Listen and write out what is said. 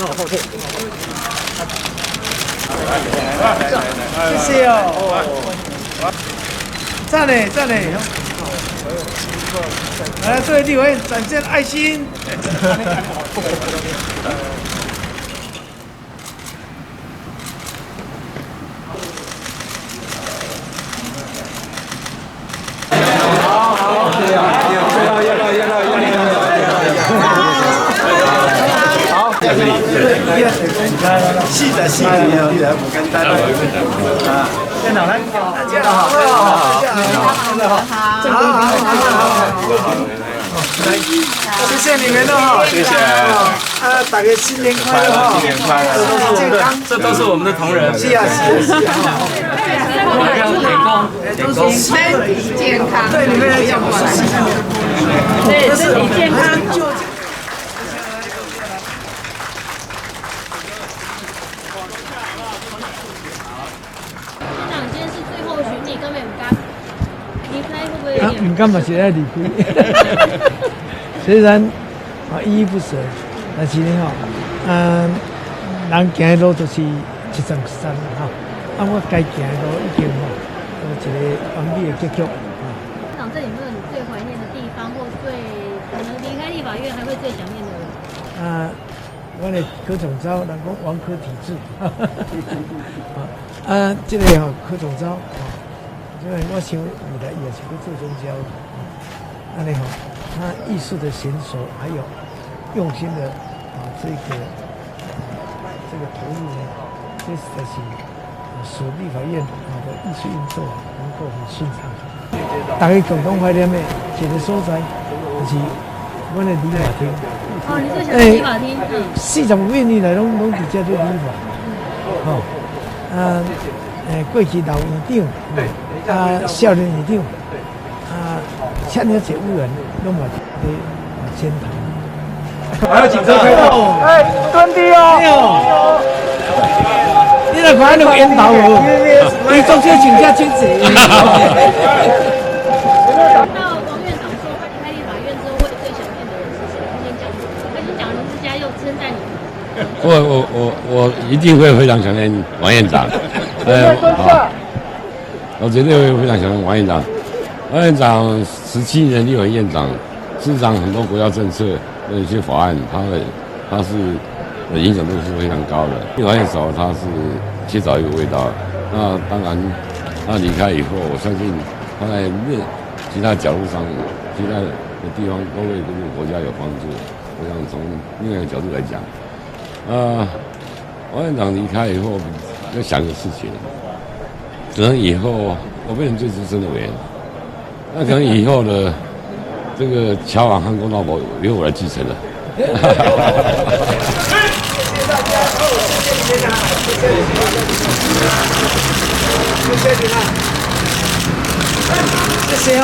谢谢哦。赞嘞赞嘞！来，对立委展现爱心。细的细的，不简单啊！电脑来，大家好，好，谢谢你们哦，谢谢大家新年快乐哈，新年快乐，健康，这都是我们的同仁。是啊是啊是啊，都是身体健康，对你们来讲，对身体健康。今天是最后巡礼，根本唔敢离开，会不会有点？唔敢嘛是爱离开，虽然依依不舍，但是呢人行的路就是一层山哈，我该行的路已经有一个完美的结局。市长，这有没有你最怀念的地方，或最可能离开立法院还会最想念的人？我的柯总召，人讲王柯体制，这个柯总召因为我想未来也是会做宗教，他艺术的娴熟，还有用心的这个投入呢，这实在是使立法院的艺术运作能够很顺畅。大家共同怀念的一个所在，就是我的理法厅。哦，你最想念立法厅45年来拢伫遮做理法，过去老院长，少年院长，请了一委员，拢嘛在先谈。还有警车开道，蹲地哦！你来看那个烟头无？你中秋请假亲子。到王院长说他离开立法院之后会最想念的人是谁？他先讲林志嘉，又称赞你。我一定会非常想念王院长，我绝对会非常想念王院长。王院长17年立委院长，市长很多国家政策的一些法案，他是影响度是非常高的。立法院少，他是缺少一个味道。那当然，他离开以后，我相信他在其他角度上，其他的地方都会对这个国家有帮助。我想从另外一个角度来讲。王院长离开以后，要想个事情，可能以后我变成最资深的委员，那可能以后的这个侨网和公道部由我来继承了。谢谢大家，谢谢你们，谢谢你们，谢谢哦。